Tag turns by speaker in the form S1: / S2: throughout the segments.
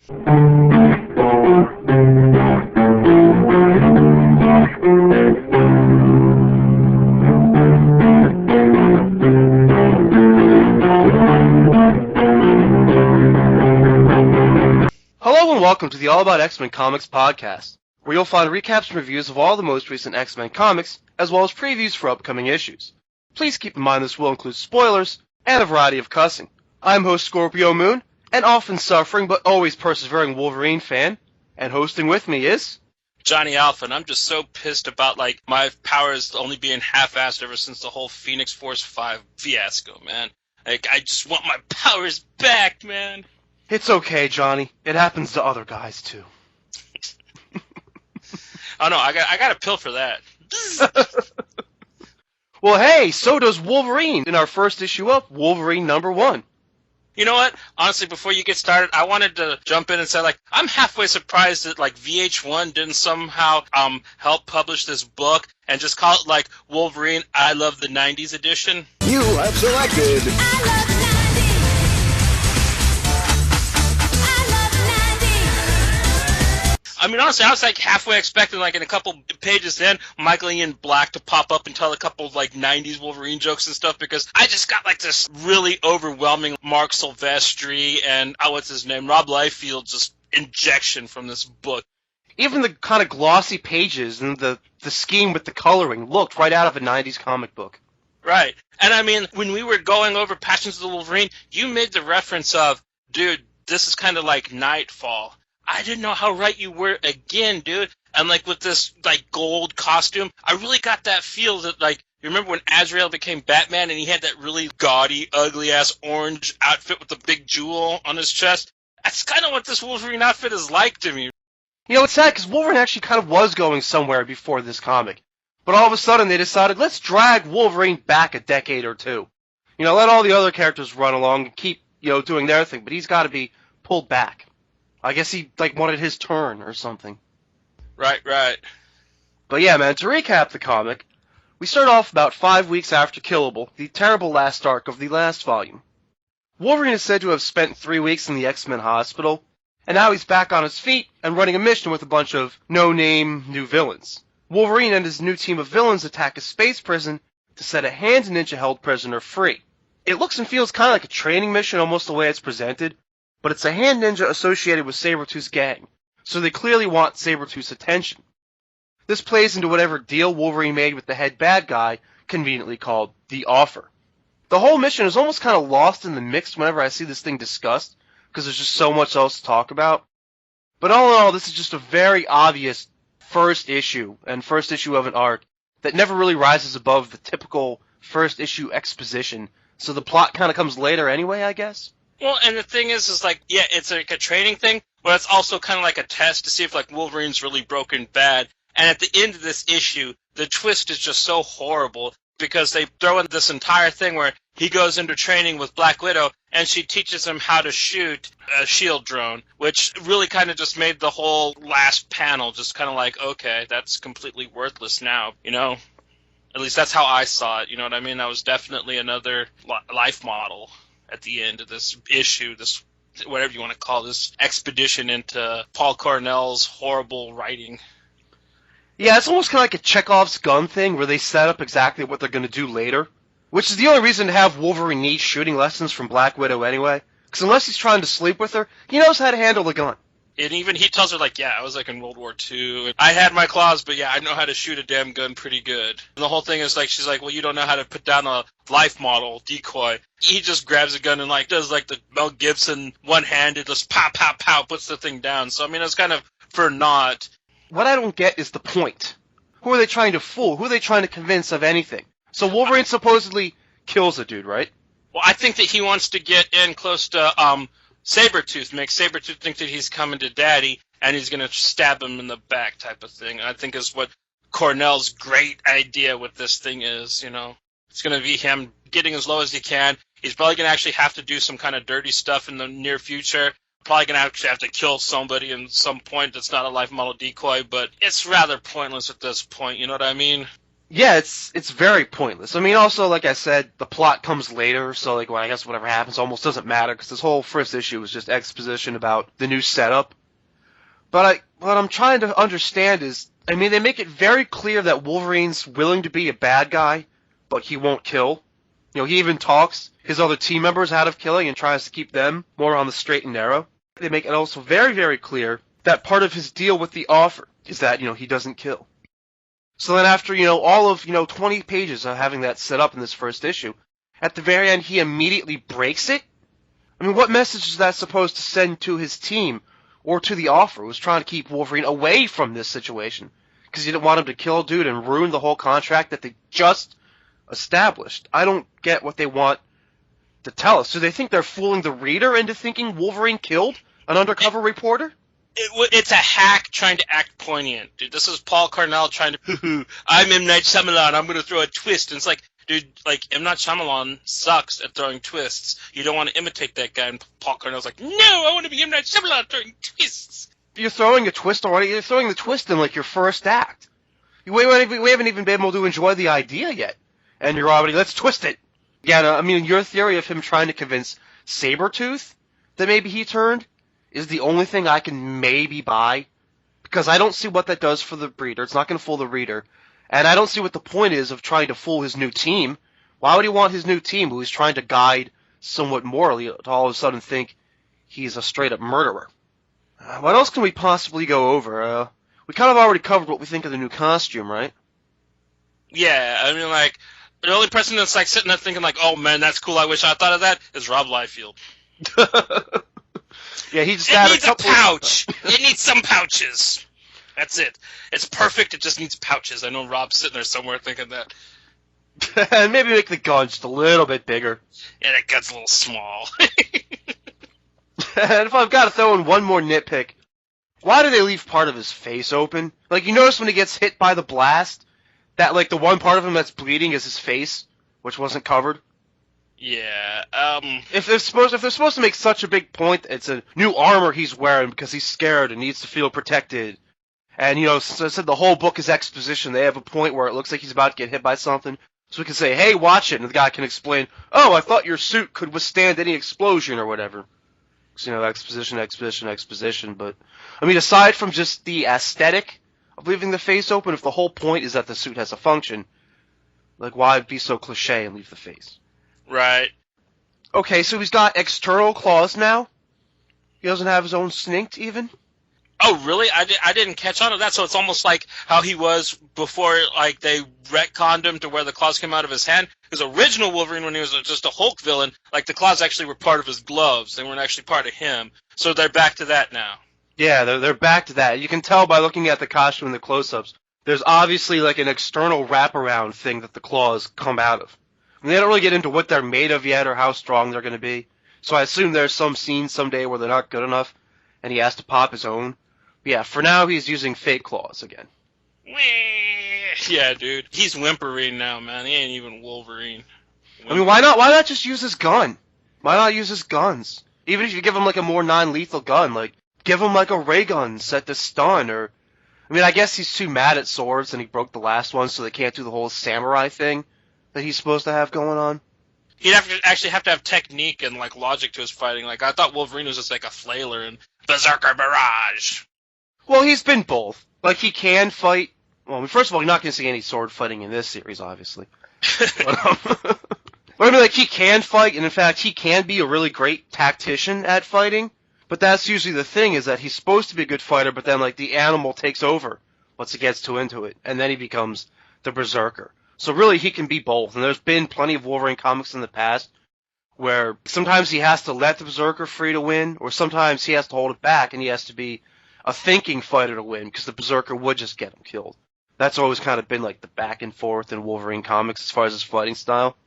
S1: Hello and welcome to the All About X-Men Comics podcast, where you'll find recaps and reviews of all the most recent X-Men comics, as well as previews for upcoming issues. Please keep in mind this will include spoilers and a variety of cussing. I'm host Scorpio Moon, an often suffering but always persevering Wolverine fan, and hosting with me is...
S2: Johnny Alpha, and I'm just so pissed about, my powers only being half-assed ever since the whole Phoenix Force 5 fiasco, man. I just want my powers back, man.
S1: It's okay, Johnny. It happens to other guys, too.
S2: Oh, no, I got a pill for that.
S1: Well, hey, so does Wolverine in our first issue of Wolverine #1.
S2: You know what? Honestly, before you get started, I wanted to jump in and say, I'm halfway surprised that, VH1 didn't somehow help publish this book and just call it, Wolverine I Love the 90s edition.
S3: You have selected...
S4: I love the 90s. I love the 90s.
S2: I mean, honestly, I was halfway expecting, in a couple pages in, Michael Ian Black to pop up and tell a couple of 90s Wolverine jokes and stuff, because I just got this really overwhelming Mark Silvestri and what's his name, Rob Liefeld just injection from this book.
S1: Even the kind of glossy pages and the scheme with the coloring looked right out of a 90s comic book.
S2: Right. And I mean, when we were going over Passions of the Wolverine, you made the reference of, dude, this is kind of like Nightfall. I didn't know how right you were again, dude. And with this gold costume, I really got that feel that you remember when Azrael became Batman and he had that really gaudy, ugly ass orange outfit with the big jewel on his chest? That's kind of what this Wolverine outfit is like to me.
S1: You know, it's sad because Wolverine actually kind of was going somewhere before this comic. But all of a sudden they decided, let's drag Wolverine back a decade or two. You know, let all the other characters run along and keep, doing their thing, but he's got to be pulled back. I guess he, wanted his turn or something.
S2: Right.
S1: But yeah, man, to recap the comic, we start off about 5 weeks after Killable, the terrible last arc of the last volume. Wolverine is said to have spent 3 weeks in the X-Men hospital, and now he's back on his feet and running a mission with a bunch of no-name new villains. Wolverine and his new team of villains attack a space prison to set a Hand Ninja-held prisoner free. It looks and feels kind of like a training mission, almost the way it's presented, but it's a Hand Ninja associated with Sabretooth's gang, so they clearly want Sabretooth's attention. This plays into whatever deal Wolverine made with the head bad guy, conveniently called The Offer. The whole mission is almost kind of lost in the mix whenever I see this thing discussed, because there's just so much else to talk about. But all in all, this is just a very obvious first issue of an arc that never really rises above the typical first issue exposition, so the plot kind of comes later anyway, I guess.
S2: Well, and the thing is it's a training thing, but it's also kind of a test to see if Wolverine's really broken bad. And at the end of this issue, the twist is just so horrible because they throw in this entire thing where he goes into training with Black Widow and she teaches him how to shoot a shield drone, which really kind of just made the whole last panel just kind of okay, that's completely worthless now, At least that's how I saw it, you know what I mean? That was definitely another life model at the end of this issue, this whatever you want to call this expedition into Paul Cornell's horrible writing.
S1: Yeah, it's almost kind of like a Chekhov's gun thing where they set up exactly what they're going to do later, which is the only reason to have Wolverine need shooting lessons from Black Widow anyway, because unless he's trying to sleep with her, he knows how to handle the gun.
S2: And even he tells her, I was in World War II. I had my claws, but yeah, I know how to shoot a damn gun pretty good. And the whole thing is she's well, you don't know how to put down a life model decoy. He just grabs a gun and does the Mel Gibson one-handed, just pow, pow, pow, puts the thing down. So, I mean, it's kind of for naught.
S1: What I don't get is the point. Who are they trying to fool? Who are they trying to convince of anything? So Wolverine supposedly kills a dude, right?
S2: Well, I think that he wants to get in close to Sabretooth, make Sabretooth think that he's coming to Daddy, and he's going to stab him in the back type of thing. I think is what Cornell's great idea with this thing is, It's going to be him getting as low as he can. He's probably going to actually have to do some kind of dirty stuff in the near future. Probably going to actually have to kill somebody at some point that's not a life model decoy, but it's rather pointless at this point, you know what I mean?
S1: Yeah, it's very pointless. I mean, also, like I said, the plot comes later, so like, well, I guess whatever happens almost doesn't matter because this whole first issue was just exposition about the new setup. But what I'm trying to understand is, I mean, they make it very clear that Wolverine's willing to be a bad guy, but he won't kill. You know, he even talks his other team members out of killing and tries to keep them more on the straight and narrow. They make it also very, very clear that part of his deal with the offer is that, you know, he doesn't kill. So then after, you know, all of, 20 pages of having that set up in this first issue, at the very end he immediately breaks it? I mean, what message is that supposed to send to his team or to the offer, who was trying to keep Wolverine away from this situation? Because he didn't want him to kill a dude and ruin the whole contract that they just established. I don't get what they want to tell us. Do they think they're fooling the reader into thinking Wolverine killed an undercover reporter?
S2: It's a hack trying to act poignant, dude. This is Paul Cornell trying to, I'm M. Night Shyamalan, I'm going to throw a twist. And it's like, dude, like, M. Night Shyamalan sucks at throwing twists. You don't want to imitate that guy. And Paul Cornell's like, no, I want to be M. Night Shyamalan throwing twists.
S1: You're throwing a twist already. You're throwing the twist in, like, your first act. We haven't even been able to enjoy the idea yet. And you're already, let's twist it. Yeah, I mean, your theory of him trying to convince Sabretooth that maybe he turned is the only thing I can maybe buy, because I don't see what that does for the reader. It's not going to fool the reader, and I don't see what the point is of trying to fool his new team. Why would he want his new team, who he's trying to guide somewhat morally, to all of a sudden think he's a straight-up murderer? What else can we possibly go over? We kind of already covered what we think of the new costume, right?
S2: Yeah, I mean, like, the only person that's, like, sitting there thinking, like, oh, man, that's cool, I wish I thought of that, is Rob Liefeld.
S1: Yeah, he just
S2: It
S1: had
S2: needs
S1: a couple.
S2: pouch. It needs some pouches. That's it. It's perfect. It just needs pouches. I know Rob's sitting there somewhere thinking that.
S1: And maybe make the gun just a little bit bigger.
S2: Yeah, that gun's a little small.
S1: And if I've got to throw in one more nitpick, why do they leave part of his face open? Like, you notice when he gets hit by the blast, that, like, the one part of him that's bleeding is his face, which wasn't covered?
S2: Yeah,
S1: If they're supposed to make such a big point, it's a new armor he's wearing because he's scared and needs to feel protected. And, since I said the whole book is exposition, they have a point where it looks like he's about to get hit by something. So we can say, hey, watch it, and the guy can explain, oh, I thought your suit could withstand any explosion or whatever. So, exposition. But, I mean, aside from just the aesthetic of leaving the face open, if the whole point is that the suit has a function, like, why be so cliche and leave the face?
S2: right.
S1: Okay, so he's got external claws now? He doesn't have his own sninked, even?
S2: Oh, really? I didn't catch on to that, so it's almost like how he was before, like, they retconned him to where the claws came out of his hand. Because original Wolverine, when he was just a Hulk villain, like, the claws actually were part of his gloves. They weren't actually part of him. So they're back to that now.
S1: Yeah, they're back to that. You can tell by looking at the costume and the close-ups. There's obviously, like, an external wraparound thing that the claws come out of. I mean, they don't really get into what they're made of yet or how strong they're going to be. So I assume there's some scene someday where they're not good enough, and he has to pop his own. But yeah, for now he's using fake claws again.
S2: Yeah, dude. He's whimpering now, man. He ain't even Wolverine.
S1: I mean, why not just use his gun? Why not use his guns? Even if you give him, like, a more non-lethal gun, like, give him, like, a ray gun set to stun, or... I mean, I guess he's too mad at swords and he broke the last one, so they can't do the whole samurai thing that he's supposed to have going on.
S2: He'd have to have technique and, like, logic to his fighting. Like, I thought Wolverine was just like a flailer and Berserker Barrage.
S1: Well, he's been both. Like, he can fight... Well, I mean, first of all, you're not going to see any sword fighting in this series, obviously. But I mean, like, he can fight, and in fact, he can be a really great tactician at fighting. But that's usually the thing, is that he's supposed to be a good fighter, but then, like, the animal takes over once he gets too into it, and then he becomes the Berserker. So really, he can be both, and there's been plenty of Wolverine comics in the past where sometimes he has to let the Berserker free to win, or sometimes he has to hold it back, and he has to be a thinking fighter to win, because the Berserker would just get him killed. That's always kind of been, like, the back and forth in Wolverine comics as far as his fighting style.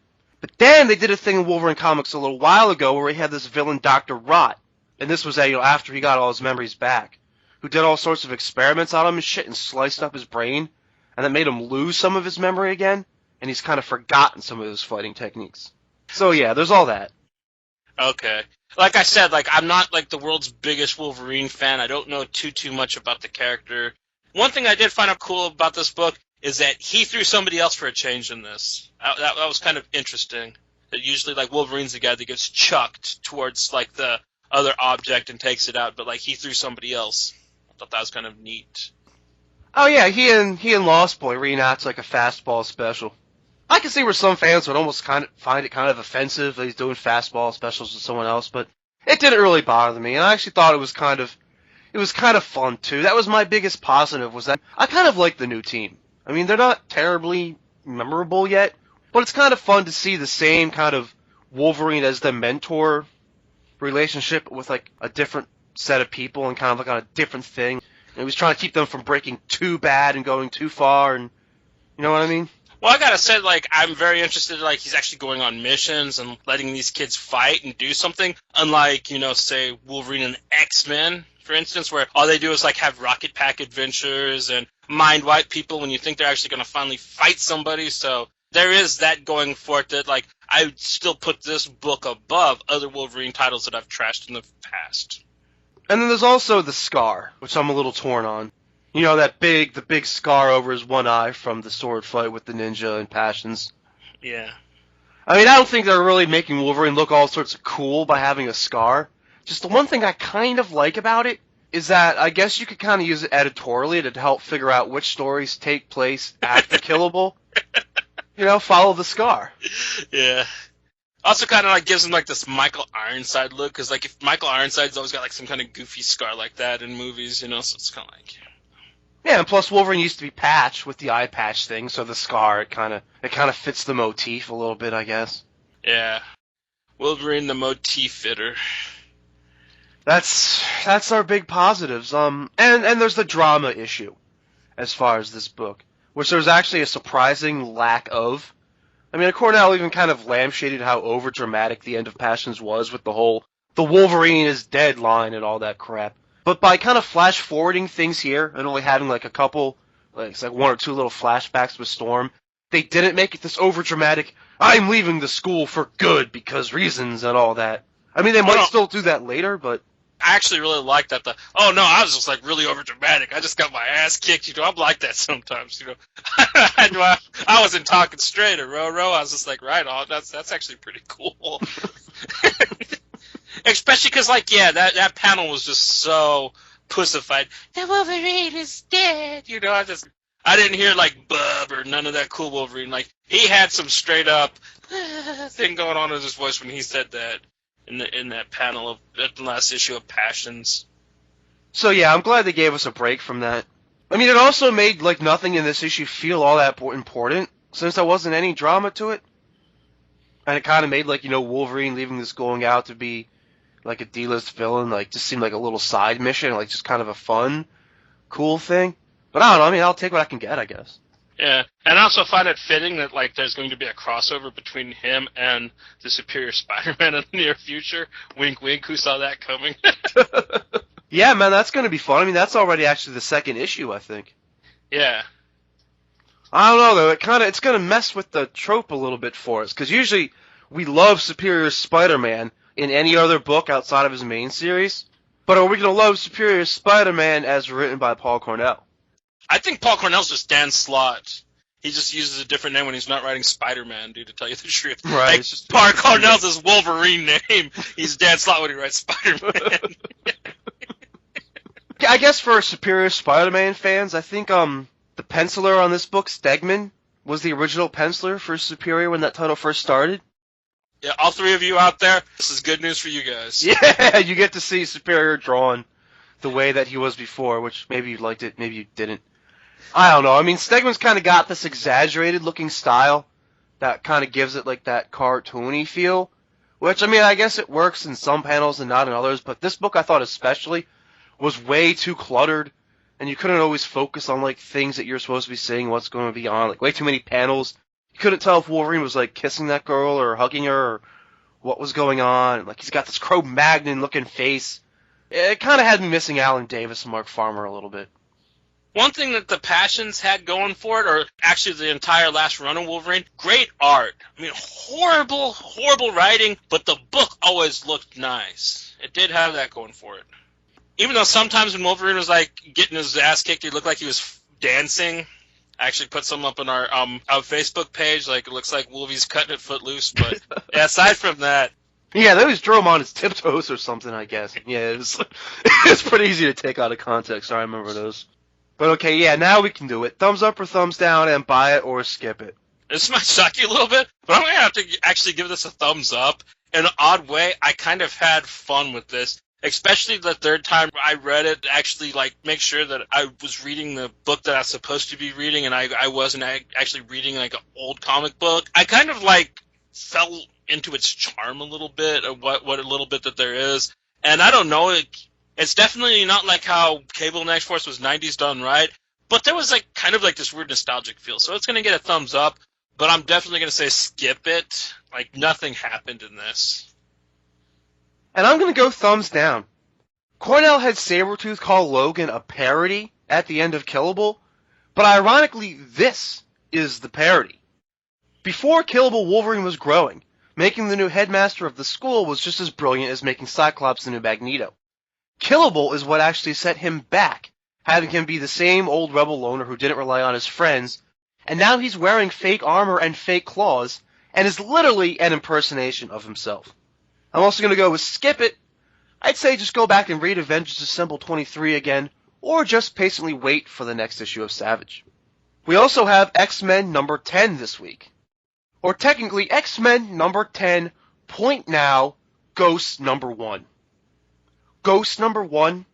S1: But then they did a thing in Wolverine comics a little while ago where he had this villain, Dr. Rot. And this was, after he got all his memories back, who did all sorts of experiments on him and shit and sliced up his brain, and that made him lose some of his memory again, and he's kind of forgotten some of his fighting techniques. So yeah, there's all that.
S2: Okay. Like I said, like, I'm not, like, the world's biggest Wolverine fan. I don't know too much about the character. One thing I did find out cool about this book is that he threw somebody else for a change in this. That was kind of interesting. That usually, like, Wolverine's the guy that gets chucked towards, like, the other object and takes it out, but, like, he threw somebody else. I thought that was kind of neat.
S1: Oh yeah, he and Lost Boy reenact like a fastball special. I can see where some fans would almost kind of find it kind of offensive that he's doing fastball specials with someone else, but it didn't really bother me, and I actually thought it was kind of fun too. That was my biggest positive, was that I kind of like the new team. I mean, they're not terribly memorable yet, but it's kind of fun to see the same kind of Wolverine as the mentor relationship with like a different set of people and kind of like on a different thing. And he was trying to keep them from breaking too bad and going too far, and you know what I mean?
S2: Well, I gotta say, like, I'm very interested, like, he's actually going on missions and letting these kids fight and do something, unlike, you know, say, Wolverine and X-Men, for instance, where all they do is, like, have rocket pack adventures and mind wipe people when you think they're actually gonna finally fight somebody, so there is that going for it that, like, I would still put this book above other Wolverine titles that I've trashed in the past.
S1: And then there's also the scar, which I'm a little torn on. You know, the big scar over his one eye from the sword fight with the ninja and Passions.
S2: Yeah.
S1: I mean, I don't think they're really making Wolverine look all sorts of cool by having a scar. Just the one thing I kind of like about it is that I guess you could kind of use it editorially to help figure out which stories take place after Killable. You know, follow the scar.
S2: Yeah. Also kind of like gives him like this Michael Ironside look, because like if Michael Ironside's always got like some kind of goofy scar like that in movies, you know, so it's kind of like...
S1: Yeah, and plus Wolverine used to be Patch with the eye patch thing, so the scar, it kind of fits the motif a little bit, I guess.
S2: Yeah. Wolverine the motif fitter.
S1: That's our big positives. And there's the drama issue as far as this book, which there's actually a surprising lack of. I mean, Cornell even kind of lampshaded how overdramatic the end of Passions was with the Wolverine is dead line and all that crap. But by kind of flash forwarding things here and only having like a couple, like it's like one or two little flashbacks with Storm, they didn't make it this overdramatic, I'm leaving the school for good because reasons and all that. I mean, they might still do that later, but...
S2: I actually really like that. I was just like really overdramatic. I just got my ass kicked. You know, I'm like that sometimes. You know, I wasn't talking straight or row. I was just like, right on. That's actually pretty cool. Especially because, like, yeah, that panel was just so pussified. The Wolverine is dead. You know, I didn't hear like Bub or none of that cool Wolverine. Like he had some straight up thing going on in his voice when he said that. In that panel of the last issue of Passions.
S1: So yeah, I'm glad they gave us a break from that. I mean, it also made like nothing in this issue feel all that important, since there wasn't any drama to it. And it kind of made like, you know, Wolverine leaving this going out to be like a D-list villain, like just seemed like a little side mission, like just kind of a fun, cool thing. But I don't know, I mean, I'll take what I can get, I guess.
S2: Yeah, and I also find it fitting that like there's going to be a crossover between him and the Superior Spider-Man in the near future. Wink, wink. Who saw that coming?
S1: Yeah, man, that's going to be fun. I mean, that's already actually the second issue, I think.
S2: Yeah.
S1: I don't know though. It's going to mess with the trope a little bit for us because usually we love Superior Spider-Man in any other book outside of his main series. But are we going to love Superior Spider-Man as written by Paul Cornell?
S2: I think Paul Cornell's just Dan Slott. He just uses a different name when he's not writing Spider-Man, dude, to tell you the truth.
S1: Right.
S2: Like, Paul Cornell's his Wolverine name. He's Dan Slott when he writes Spider-Man.
S1: I guess for Superior Spider-Man fans, I think the penciler on this book, Stegman, was the original penciler for Superior when that title first started.
S2: Yeah, all three of you out there, this is good news for you guys.
S1: Yeah, you get to see Superior drawn the way that he was before, which maybe you liked it, maybe you didn't. I don't know. I mean, Stegman's kind of got this exaggerated-looking style that kind of gives it, like, that cartoony feel, which, I mean, I guess it works in some panels and not in others, but this book, I thought especially, was way too cluttered, and you couldn't always focus on, like, things that you're supposed to be seeing, what's going to be on, like, way too many panels. You couldn't tell if Wolverine was, like, kissing that girl or hugging her or what was going on. Like, he's got this Cro-Magnon-looking face. It kind of had me missing Alan Davis and Mark Farmer a little bit.
S2: One thing that the Passions had going for it, or actually the entire last run of Wolverine, great art. I mean, horrible writing, but the book always looked nice. It did have that going for it. Even though sometimes when Wolverine was, like, getting his ass kicked, he looked like he was dancing. I actually put some up on our Facebook page. Like, it looks like Wolvie's cutting it footloose, but yeah, aside from that,
S1: Yeah, they always drew him on his tiptoes or something, I guess. Yeah, it's pretty easy to take out of context. I remember those. But okay, yeah, now we can do it. Thumbs up or thumbs down, and buy it or skip it.
S2: this might shock you a little bit, but I'm gonna have to actually give this a thumbs up. In an odd way, I kind of had fun with this. Especially the third time I read it, actually, like, make sure that I was reading the book that I was supposed to be reading, and I wasn't actually reading, like, an old comic book. I kind of, like, fell into its charm a little bit, of what a little bit that there is. And I don't know, it's definitely not like how Cable and X-Force was 90s done right, but there was, like, kind of, like, this weird nostalgic feel. So it's going to get a thumbs up, but I'm definitely going to say skip it. Like, nothing happened in this.
S1: And I'm going to go thumbs down. Cornell had Sabretooth call Logan a parody at the end of Killable, but ironically, this is the parody. Before Killable, Wolverine was growing. Making the new headmaster of the school was just as brilliant as making Cyclops the new Magneto. Killable is what actually set him back, having him be the same old rebel loner who didn't rely on his friends, and now he's wearing fake armor and fake claws, and is literally an impersonation of himself. I'm also going to go with skip it. I'd say just go back and read Avengers Assemble 23 again, or just patiently wait for the next issue of Savage. We also have X-Men number 10 this week. Or technically, X-Men number 10, point now, Ghost number 1. Ghost number 1?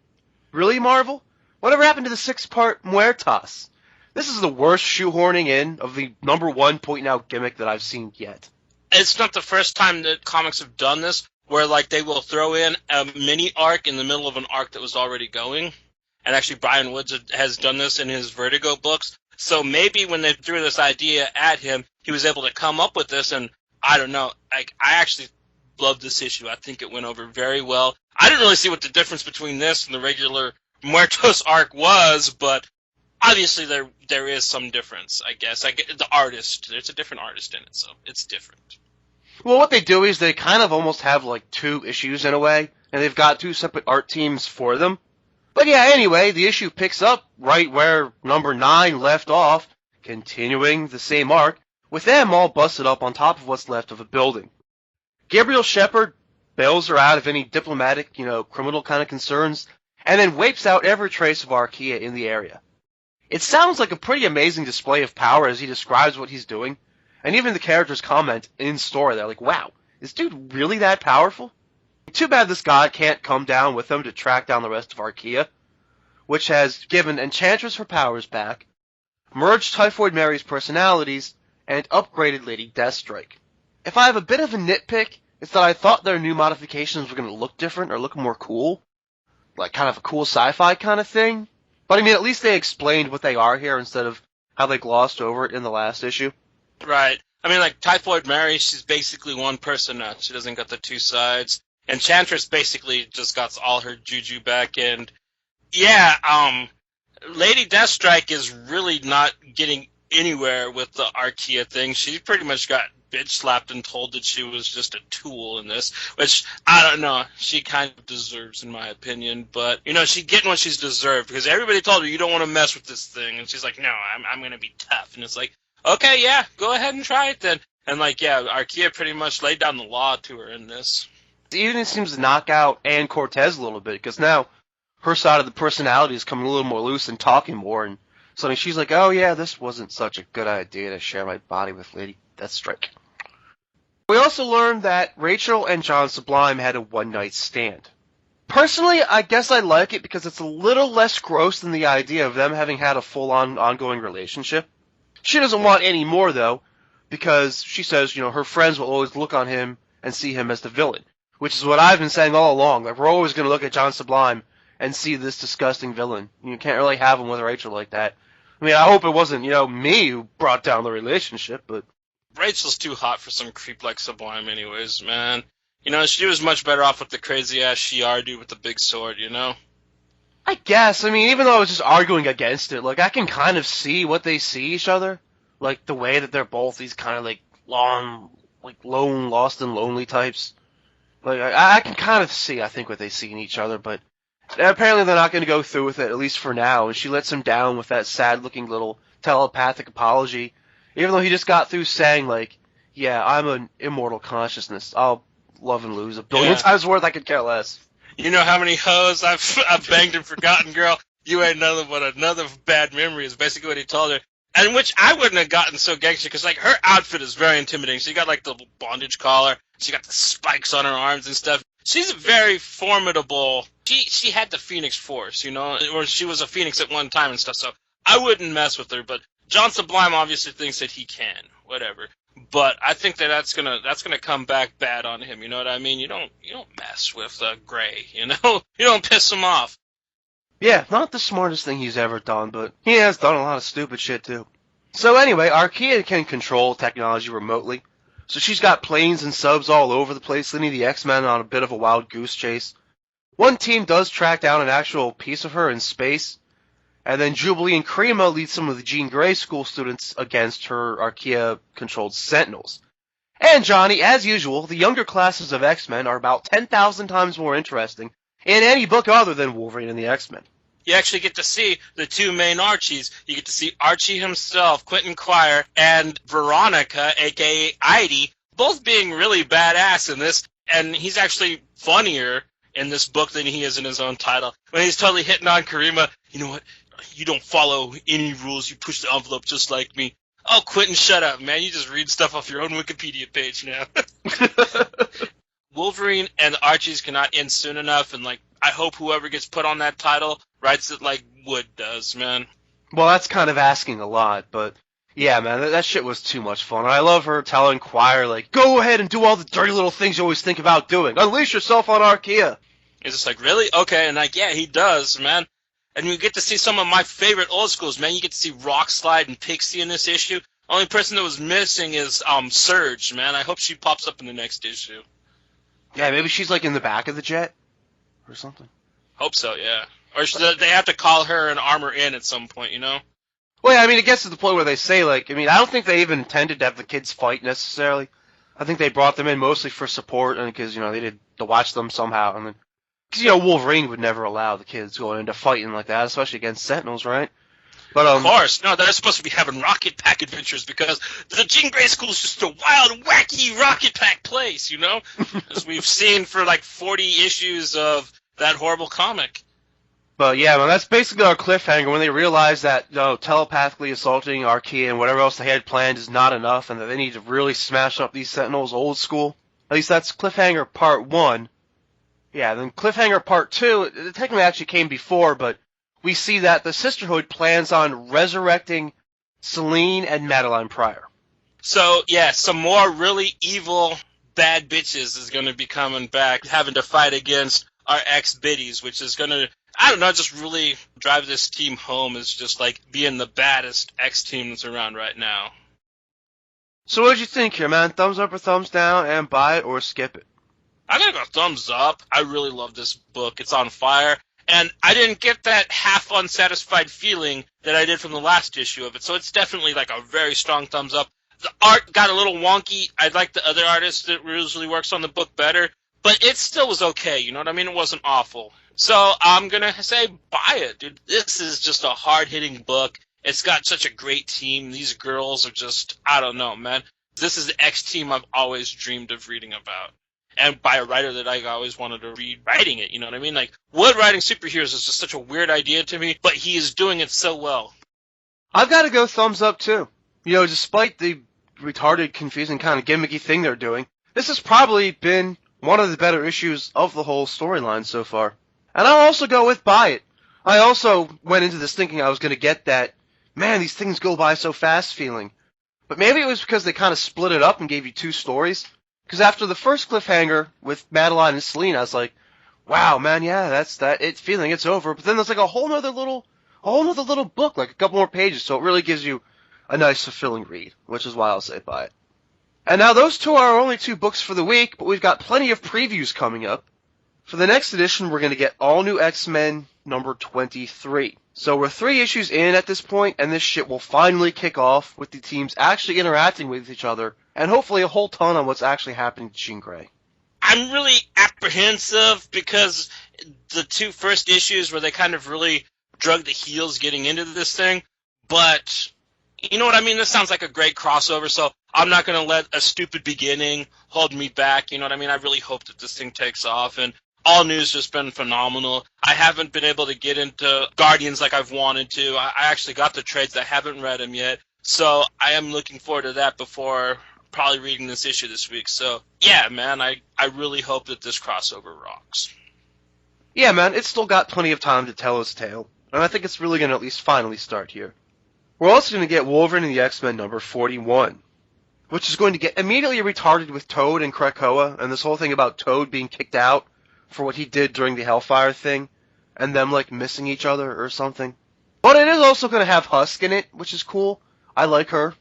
S1: Really, Marvel? Whatever happened to the 6-part Muertas? This is the worst shoehorning in of the number 1 point now gimmick that I've seen yet.
S2: It's not the first time that comics have done this, where, like, they will throw in a mini arc in the middle of an arc that was already going. And actually, Brian Woods has done this in his Vertigo books. So maybe when they threw this idea at him, he was able to come up with this, and I don't know. I actually love this issue. I think it went over very well. I didn't really see what the difference between this and the regular Muertos arc was, but obviously there is some difference, I guess. The artist, there's a different artist in it, so it's different.
S1: Well, what they do is they kind of almost have like 2 issues in a way, and they've got 2 separate art teams for them. But yeah, anyway, the issue picks up right where number 9 left off, continuing the same arc, with them all busted up on top of what's left of a building. Gabriel Shepard bails her out of any diplomatic, criminal kind of concerns, and then wipes out every trace of Archaea in the area. It sounds like a pretty amazing display of power as he describes what he's doing, and even the characters comment in story, they're like, wow, is dude really that powerful? Too bad this god can't come down with them to track down the rest of Archaea, which has given Enchantress her powers back, merged Typhoid Mary's personalities, and upgraded Lady Deathstrike. If I have a bit of a nitpick, it's that I thought their new modifications were going to look different or look more cool, like kind of a cool sci-fi kind of thing. But I mean, at least they explained what they are here instead of how they glossed over it in the last issue.
S2: Right. I mean, like, Typhoid Mary, she's basically one person now. She doesn't got the 2 sides. Enchantress basically just got all her juju back, and yeah, Lady Deathstrike is really not getting anywhere with the Archaea thing. She pretty much got bitch slapped and told that she was just a tool in this, which, I don't know, she kind of deserves, in my opinion, but, she's getting what she's deserved, because everybody told her, you don't want to mess with this thing, and she's like, no, I'm going to be tough, and it's like, okay, yeah, go ahead and try it then. And, like, yeah, Archaea pretty much laid down the law to her in this.
S1: It even seems to knock out Ann Cortez a little bit, because now her side of the personality is coming a little more loose and talking more, and suddenly she's like, oh yeah, this wasn't such a good idea to share my body with Lady Deathstrike. We also learned that Rachel and John Sublime had a one-night stand. Personally, I guess I like it because it's a little less gross than the idea of them having had a full-on ongoing relationship. She doesn't want any more, though, because she says, her friends will always look on him and see him as the villain, which is what I've been saying all along. Like, we're always going to look at John Sublime and see this disgusting villain. You can't really have him with Rachel like that. I mean, I hope it wasn't, me who brought down the relationship, but...
S2: Rachel's too hot for some creep like Sublime anyways, man. She was much better off with the crazy-ass Shi'ar dude with the big sword,
S1: I guess. I mean, even though I was just arguing against it, like, I can kind of see what they see each other. Like, the way that they're both these kind of, like, lone, lost and lonely types. Like, I can kind of see, I think, what they see in each other, but apparently they're not going to go through with it, at least for now, and she lets him down with that sad-looking little telepathic apology, even though he just got through saying, like, yeah, I'm an immortal consciousness. I'll love and lose a billion times worth. I could care less.
S2: You know how many hoes I've banged and forgotten, girl? You ain't nothing but another bad memory is basically what he told her. And which I wouldn't have gotten so gangster, because, like, her outfit is very intimidating. She got, like, the bondage collar. She got the spikes on her arms and stuff. She's very formidable. She had the Phoenix Force, you know, or she was a Phoenix at one time and stuff, so I wouldn't mess with her. But John Sublime obviously thinks that he can, whatever. But I think that's gonna come back bad on him. You know what I mean? You don't mess with Gray. You know, you don't piss him off.
S1: Yeah, not the smartest thing he's ever done, but he has done a lot of stupid shit too. So anyway, Archaea can control technology remotely, so she's got planes and subs all over the place, leading the X-Men on a bit of a wild goose chase. One team does track down an actual piece of her in space, and then Jubilee and Krima lead some of the Jean Grey school students against her Archaea-controlled Sentinels. And Johnny, as usual, the younger classes of X-Men are about 10,000 times more interesting in any book other than Wolverine and the X-Men.
S2: You actually get to see the two main Archies. You get to see Archie himself, Quentin Quire, and Veronica, a.k.a. Heidi, both being really badass in this, and he's actually funnier in this book than he is in his own title. When he's totally hitting on Karima, you know what? You don't follow any rules. You push the envelope just like me. Oh, Quentin, shut up, man. You just read stuff off your own Wikipedia page now. Wolverine and the Archies cannot end soon enough, and, like, I hope whoever gets put on that title writes it like Wood does, man.
S1: Well, that's kind of asking a lot, but yeah, man, that shit was too much fun. I love her telling Quire, like, go ahead and do all the dirty little things you always think about doing. Unleash yourself on Archaea.
S2: It's just like, really? Okay, and like, yeah, he does, man. And you get to see some of my favorite old schools, man. You get to see Rockslide and Pixie in this issue. Only person that was missing is Surge, man. I hope she pops up in the next issue.
S1: Yeah, maybe she's like in the back of the jet or something.
S2: Hope so, yeah. Or they have to call her and Armor in at some point, you know?
S1: Well, yeah, I mean, it gets to the point where they say, like, I mean, I don't think they even intended to have the kids fight necessarily. I think they brought them in mostly for support and because, you know, they did to watch them somehow. And then, because, you know, Wolverine would never allow the kids going into fighting like that, especially against Sentinels, right? But
S2: of course. No, they're supposed to be having rocket pack adventures because the Jean Grey School is just a wild, wacky rocket pack place, you know? As we've seen for like 40 issues of that horrible comic.
S1: But yeah, man, that's basically our cliffhanger when they realize that, you know, telepathically assaulting Archaea and whatever else they had planned is not enough and that they need to really smash up these Sentinels old school. At least that's cliffhanger part 1. Yeah, then cliffhanger part 2, it technically actually came before, but we see that the Sisterhood plans on resurrecting Selene and Madeline Pryor.
S2: So, yeah, some more really evil bad bitches is going to be coming back, having to fight against our ex-biddies, which is going to, I don't know, just really drive this team home as just, like, being the baddest ex-team that's around right now.
S1: So what did you think here, man? Thumbs up or thumbs down, and buy it or skip it?
S2: I gotta go thumbs up. I really love this book. It's on fire. And I didn't get that half unsatisfied feeling that I did from the last issue of it. So it's definitely like a very strong thumbs up. The art got a little wonky. I like the other artist that usually works on the book better. But it still was okay. You know what I mean? It wasn't awful. So I'm going to say buy it, dude. This is just a hard-hitting book. It's got such a great team. These girls are just, I don't know, man. This is the X-team I've always dreamed of reading about. And by a writer that I always wanted to read writing it, you know what I mean? Like, Wood writing superheroes is just such a weird idea to me, but he is doing it so well.
S1: I've got to go thumbs up, too. You know, despite the retarded, confusing kind of gimmicky thing they're doing, this has probably been one of the better issues of the whole storyline so far. And I'll also go with buy it. I also went into this thinking I was going to get that, man, these things go by so fast feeling. But maybe it was because they kind of split it up and gave you 2 stories. Because after the first cliffhanger with Madeline and Selene, I was like, wow, man, yeah, that's that. It's feeling it's over. But then there's like a whole nother little book, like a couple more pages. So it really gives you a nice, fulfilling read, which is why I'll say buy it. And now those 2 are our only 2 books for the week, but we've got plenty of previews coming up. For the next edition, we're going to get All New X-Men number 23. So we're 3 issues in at this point, and this shit will finally kick off with the teams actually interacting with each other, and hopefully a whole ton on what's actually happening to Jean Grey.
S2: I'm really apprehensive because the 2 first issues where they kind of really drug the heels getting into this thing, but You know what I mean? This sounds like a great crossover, so I'm not going to let a stupid beginning hold me back. You know what I mean? I really hope that this thing takes off, and all news has been phenomenal. I haven't been able to get into Guardians like I've wanted to. I actually got the trades. I haven't read them yet, so I am looking forward to that before probably reading this issue this week. So, yeah, man, I really hope that this crossover rocks.
S1: Yeah, man, it's still got plenty of time to tell its tale, and I think it's really going to at least finally start here. We're also going to get Wolverine and the X-Men number 41, which is going to get immediately retarded with Toad and Krakoa, and this whole thing about Toad being kicked out for what he did during the Hellfire thing, and them, like, missing each other or something. But it is also going to have Husk in it, which is cool. I like her.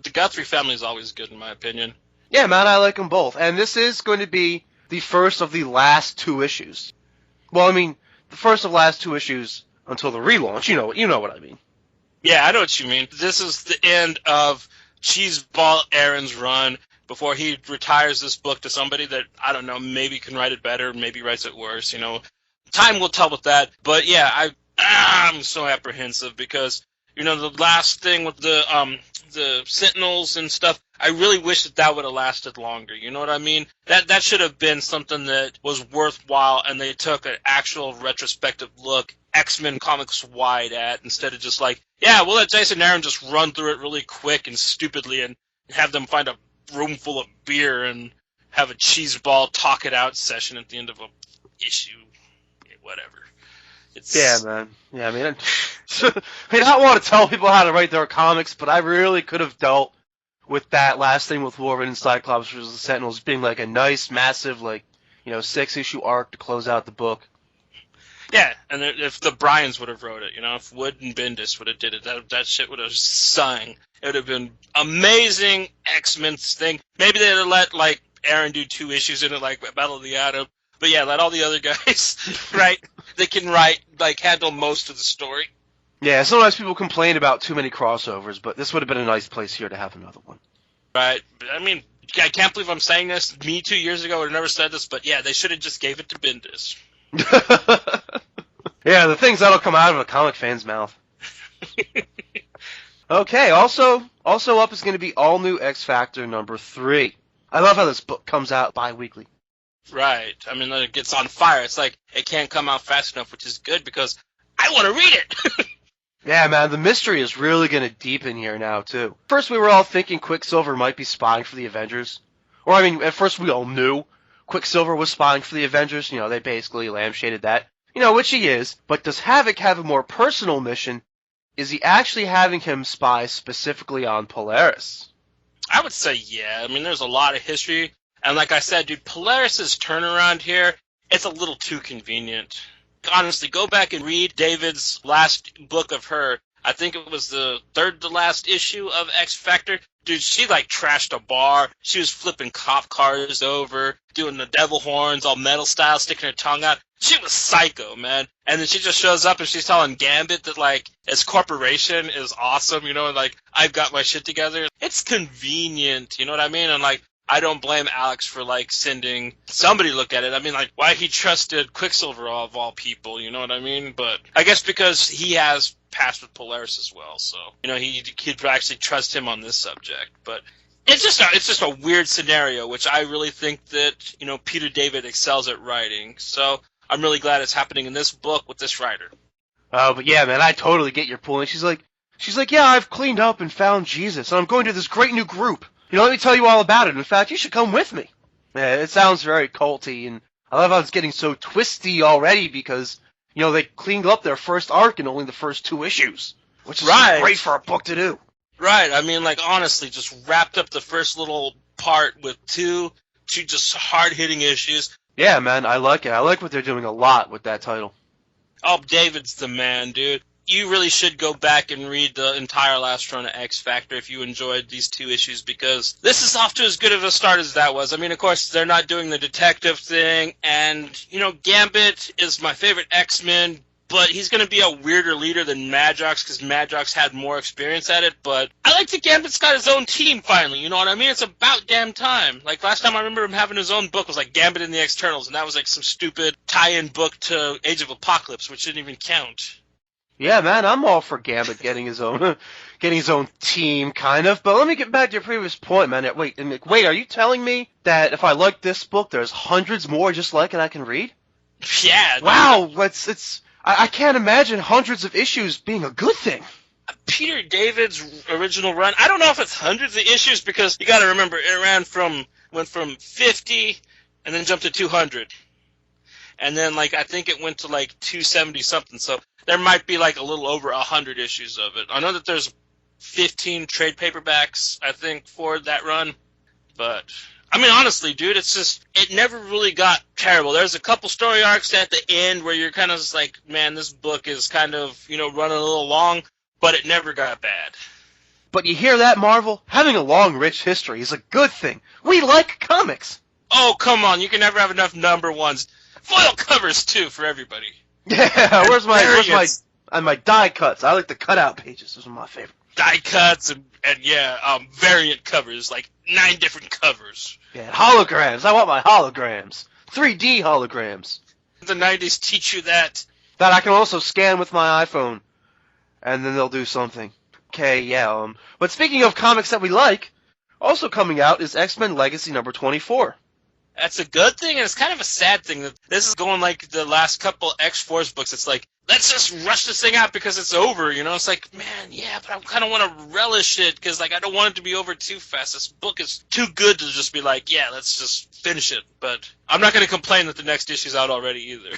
S2: The Guthrie family is always good, in my opinion.
S1: Yeah, man, I like them both. And this is going to be the first of the last 2 issues. Well, I mean, the first of the last 2 issues until the relaunch. You know what I mean.
S2: Yeah, I know what you mean. This is the end of Cheeseball Aaron's run before he retires this book to somebody that, I don't know, maybe can write it better, maybe writes it worse, you know. Time will tell with that. But, yeah, I'm so apprehensive because, you know, the last thing with the Sentinels and stuff, I really wish that would have lasted longer. You know what I mean? That should have been something that was worthwhile, and they took an actual retrospective look, X-Men comics wide at, instead of just like, yeah, we'll let Jason Aaron just run through it really quick and stupidly and have them find a room full of beer and have a cheeseball talk it out session at the end of a issue. Whatever.
S1: Yeah, man. Yeah, I mean, I don't want to tell people how to write their comics, but I really could have dealt with that last thing with Wolverine and Cyclops versus the Sentinels being like a nice, massive, like, 6-issue arc to close out the book.
S2: Yeah, and if the Bryans would have wrote it, if Wood and Bendis would have did it, that shit would have sung. It would have been amazing X-Men thing. Maybe they'd have let, like, Aaron do 2 issues in it, like Battle of the Atom. But yeah, let all the other guys write. They can write, like, handle most of the story.
S1: Yeah, sometimes people complain about too many crossovers, but this would have been a nice place here to have another one.
S2: Right. I mean, I can't believe I'm saying this. Me 2 years ago would have never said this, but yeah, they should have just gave it to Bendis.
S1: Yeah, the things that'll come out of a comic fan's mouth. Okay, also up is going to be All New X Factor number 3. I love how this book comes out bi-weekly.
S2: Right. I mean, it gets on fire. It's like it can't come out fast enough, which is good because I want to read it.
S1: Yeah, man, the mystery is really going to deepen here now, too. First, we were all thinking Quicksilver might be spying for the Avengers. Or, I mean, at first we all knew Quicksilver was spying for the Avengers. They basically lampshaded that. Which he is. But does Havoc have a more personal mission? Is he actually having him spy specifically on Polaris?
S2: I would say yeah. I mean, there's a lot of history. And like I said, dude, Polaris' turnaround here, it's a little too convenient. Honestly, go back and read David's last book of her. I think it was the 3rd to last issue of X Factor. Dude, she, like, trashed a bar. She was flipping cop cars over, doing the devil horns, all metal style, sticking her tongue out. She was psycho, man. And then she just shows up and she's telling Gambit that, like, his corporation is awesome, and, like, I've got my shit together. It's convenient, you know what I mean? And, like, I don't blame Alex for, like, sending somebody to look at it. I mean, like, why he trusted Quicksilver of all people, you know what I mean? But I guess because he has passed with Polaris as well, so, he'd actually trust him on this subject. But it's just a weird scenario, which I really think that, Peter David excels at writing. So I'm really glad it's happening in this book with this writer.
S1: Oh, but yeah, man, I totally get your point. She's like, yeah, I've cleaned up and found Jesus, and I'm going to this great new group. Let me tell you all about it. In fact, you should come with me. Yeah, it sounds very culty, and I love how it's getting so twisty already because, they cleaned up their first arc in only the first 2 issues, which is great for a book to do.
S2: Right. I mean, like, honestly, just wrapped up the first little part with two just hard-hitting issues.
S1: Yeah, man, I like it. I like what they're doing a lot with that title.
S2: Oh, David's the man, dude. You really should go back and read the entire last run of X Factor if you enjoyed these 2 issues, because this is off to as good of a start as that was. I mean, of course, they're not doing the detective thing, and, Gambit is my favorite X-Men, but he's going to be a weirder leader than Madrox, because Madrox had more experience at it, but I like that Gambit's got his own team, finally, you know what I mean? It's about damn time. Like, last time I remember him having his own book was, like, Gambit and the Externals, and that was, like, some stupid tie-in book to Age of Apocalypse, which didn't even count.
S1: Yeah, man, I'm all for Gambit getting his own team, kind of. But let me get back to your previous point, man. Wait, are you telling me that if I like this book, there's hundreds more just like it I can read?
S2: Yeah.
S1: Wow, I can't imagine hundreds of issues being a good thing.
S2: Peter David's original run, I don't know if it's hundreds of issues, because you got to remember it went from 50 and then jumped to 200. And then, like, I think it went to, like, 270 something, so there might be, like, a little over 100 issues of it. I know that there's 15 trade paperbacks, I think, for that run, but, I mean, honestly, dude, it never really got terrible. There's a couple story arcs at the end where you're kind of just like, man, this book is kind of, running a little long, but it never got bad.
S1: But you hear that, Marvel? Having a long, rich history is a good thing. We like comics.
S2: Oh, come on, you can never have enough number ones. Foil covers, too, for everybody.
S1: Yeah, where's my die cuts? I like the cutout pages. Those are my favorite.
S2: Die cuts and variant covers, like 9 different covers.
S1: Yeah, holograms. I want my holograms. 3D holograms.
S2: The 90s teach you that.
S1: That I can also scan with my iPhone. And then they'll do something. Okay, yeah, But speaking of comics that we like, also coming out is X-Men Legacy number 24.
S2: That's a good thing, and it's kind of a sad thing that this is going like the last couple X-Force books. It's like, let's just rush this thing out because it's over, It's like, man, yeah, but I kind of want to relish it because, like, I don't want it to be over too fast. This book is too good to just be like, yeah, let's just finish it. But I'm not going to complain that the next issue's out already either.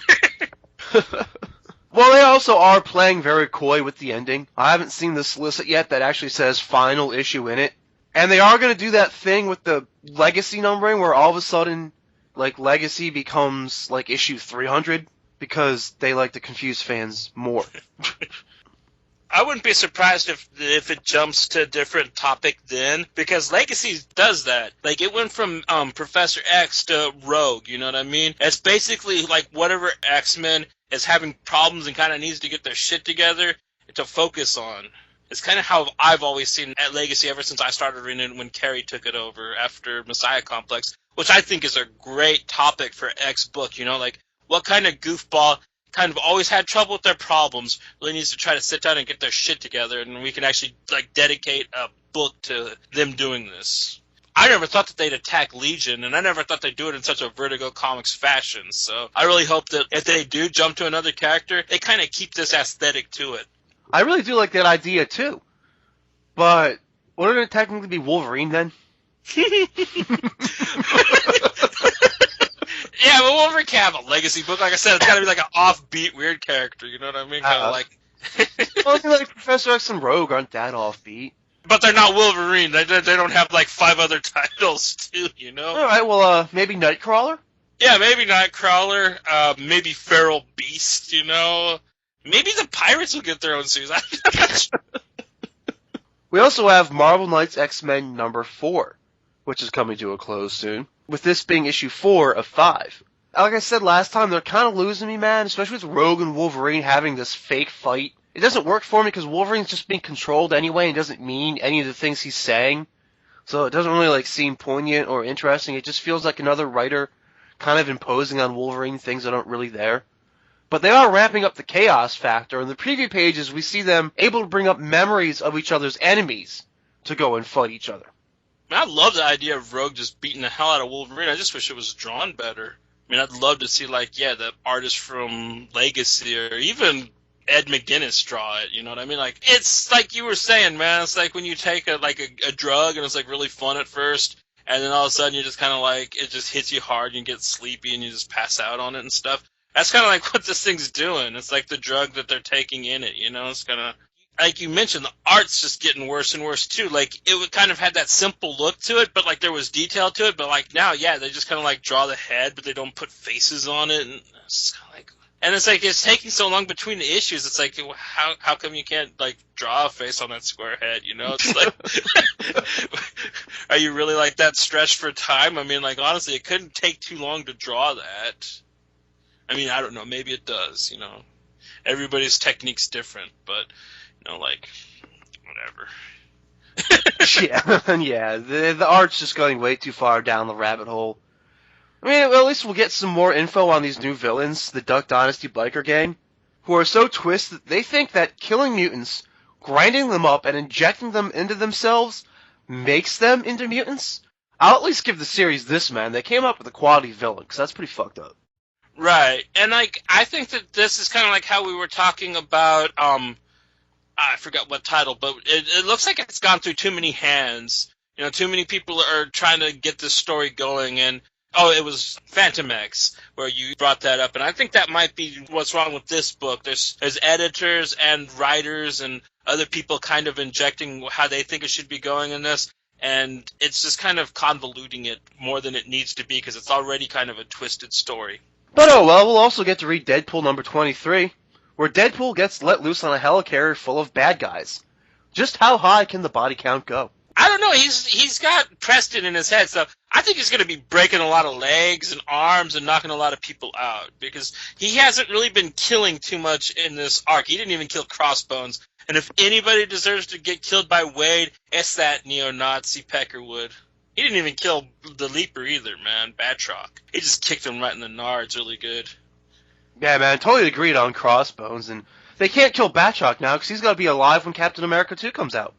S1: Well, they also are playing very coy with the ending. I haven't seen the solicit yet that actually says final issue in it. And they are going to do that thing with the Legacy numbering where all of a sudden, like, Legacy becomes, like, issue 300 because they like to confuse fans more.
S2: I wouldn't be surprised if it jumps to a different topic then, because Legacy does that. Like, it went from Professor X to Rogue, you know what I mean? It's basically like whatever X-Men is having problems and kind of needs to get their shit together to focus on. It's kind of how I've always seen at Legacy ever since I started reading it when Carrie took it over after Messiah Complex, which I think is a great topic for X book, like what kind of goofball kind of always had trouble with their problems really needs to try to sit down and get their shit together, and we can actually like dedicate a book to them doing this. I never thought that they'd attack Legion, and I never thought they'd do it in such a Vertigo Comics fashion, so I really hope that if they do jump to another character, they kind of keep this aesthetic to it.
S1: I really do like that idea, too. But wouldn't it technically be Wolverine, then?
S2: Yeah, but Wolverine can have a Legacy book. Like I said, it's got to be like an offbeat, weird character, you know what I mean? Kind of like...
S1: Well, like Professor X and Rogue aren't that offbeat.
S2: But they're not Wolverine. They don't have like 5 other titles, too,
S1: Alright, well, maybe Nightcrawler?
S2: Yeah, maybe Nightcrawler. Maybe Feral Beast, Maybe the Pirates will get their own series. I'm not sure.
S1: We also have Marvel Knights X-Men number 4, which is coming to a close soon, with this being issue 4 of 5. Like I said last time, they're kind of losing me, man, especially with Rogue and Wolverine having this fake fight. It doesn't work for me because Wolverine's just being controlled anyway and doesn't mean any of the things he's saying. So it doesn't really like seem poignant or interesting. It just feels like another writer kind of imposing on Wolverine things that aren't really there. But they are ramping up the chaos factor. In the preview pages, we see them able to bring up memories of each other's enemies to go and fight each other.
S2: I love the idea of Rogue just beating the hell out of Wolverine. I just wish it was drawn better. I mean, I'd love to see, like, the artist from Legacy or even Ed McGuinness draw it, you know what I mean? Like, it's like you were saying, man, it's like when you take a drug and it's, like, really fun at first, and then all of a sudden you just kind of, like, it just hits you hard, and you get sleepy, and you just pass out on it and stuff. That's kind of like what this thing's doing. It's like the drug that they're taking in it, It's kind of, like you mentioned, the art's just getting worse and worse, too. Like, it would kind of had that simple look to it, but, like, there was detail to it. But, like, now, yeah, they just kind of, like, draw the head, but they don't put faces on it. And it's kind of like... And it's like, it's taking so long between the issues. It's like, how come you can't, like, draw a face on that square head, It's like, are you really, like, that stretched for time? I mean, like, honestly, it couldn't take too long to draw that. I mean, I don't know. Maybe it does, Everybody's technique's different, but, like, whatever.
S1: Yeah. The art's just going way too far down the rabbit hole. I mean, well, at least we'll get some more info on these new villains, the Duck Dynasty biker gang, who are so twisted they think that killing mutants, grinding them up, and injecting them into themselves makes them into mutants. I'll at least give the series this, man. They came up with a quality villain, because that's pretty fucked up.
S2: Right, and like I think that this is kind of like how we were talking about. I forgot what title, but it looks like it's gone through too many hands. You know, too many people are trying to get this story going, and it was Phantom X where you brought that up, and I think that might be what's wrong with this book. There's editors and writers and other people kind of injecting how they think it should be going in this, and it's just kind of convoluting it more than it needs to be because it's already kind of a twisted story.
S1: But oh well, we'll also get to read Deadpool number 23, where Deadpool gets let loose on a helicarrier full of bad guys. Just how high can the body count go?
S2: I don't know. He's got Preston in his head, so I think he's going to be breaking a lot of legs and arms and knocking a lot of people out because he hasn't really been killing too much in this arc. He didn't even kill Crossbones, and if anybody deserves to get killed by Wade, it's that neo-Nazi Peckerwood. He didn't even kill the Leaper either, man. Batroc. He just kicked him right in the nards really good.
S1: Yeah, man, totally agreed on Crossbones, and they can't kill Batroc now because he's got to be alive when Captain America 2 comes out.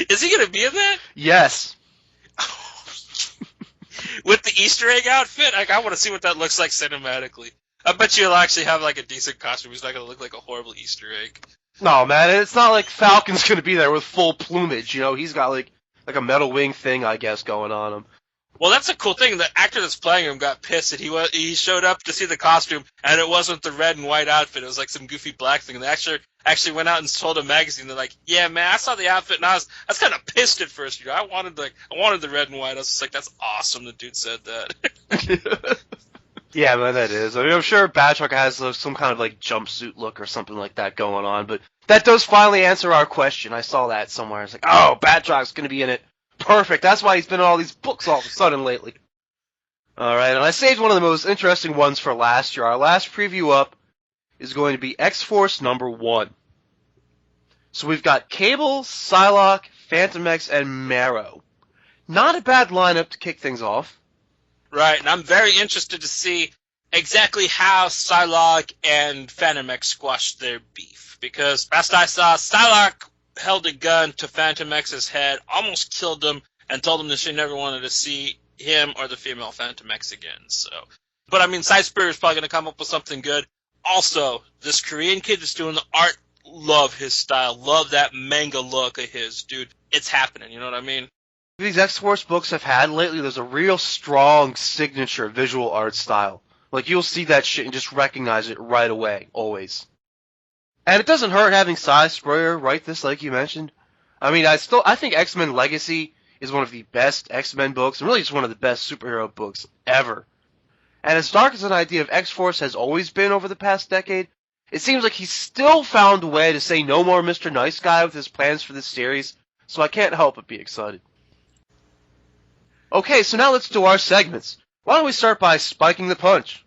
S2: Is he going to be in that?
S1: Yes.
S2: With the Easter egg outfit? Like, I want to see what that looks like cinematically. I bet you he'll actually have like a decent costume. He's not going to look like a horrible Easter egg.
S1: No, man, it's not like Falcon's going to be there with full plumage, you know? He's got like a metal wing thing, I guess, going on him.
S2: Well, that's a cool thing. The actor that's playing him got pissed that he showed up to see the costume, and it wasn't the red and white outfit. It was like some goofy black thing. And the actor actually went out and told a magazine. They're like, "Yeah, man, I saw the outfit, and I was kind of pissed at first. You know, I wanted the red and white." I was just like, "That's awesome." The dude said that.
S1: Yeah, man, that is. I mean, I'm sure Batroc has some kind of like jumpsuit look or something like that going on, but that does finally answer our question. I saw that somewhere. It's like, oh, Batroc's going to be in it. Perfect. That's why he's been in all these books all of a sudden lately. Alright, and I saved one of the most interesting ones for last year. Our last preview up is going to be X-Force number 1. So we've got Cable, Psylocke, Phantom X, and Marrow. Not a bad lineup to kick things off.
S2: Right, and I'm very interested to see exactly how Psylocke and Phantom X squashed their beef. Because last I saw, Psylocke held a gun to Phantom X's head, almost killed him, and told him that she never wanted to see him or the female Phantom X again. So, but I mean, Side Spirit is probably going to come up with something good. Also, this Korean kid that's doing the art, love his style, love that manga look of his, dude. It's happening, you know what I mean?
S1: These X-Force books I've had lately, there's a real strong signature visual art style. Like, you'll see that shit and just recognize it right away, always. And it doesn't hurt having Cy Spurrier write this, like you mentioned. I mean, I think X-Men Legacy is one of the best X-Men books, and really just one of the best superhero books ever. And as dark as an idea of X-Force has always been over the past decade, it seems like he's still found a way to say no more Mr. Nice Guy with his plans for this series, so I can't help but be excited. Okay, so now let's do our segments. Why don't we start by spiking the punch?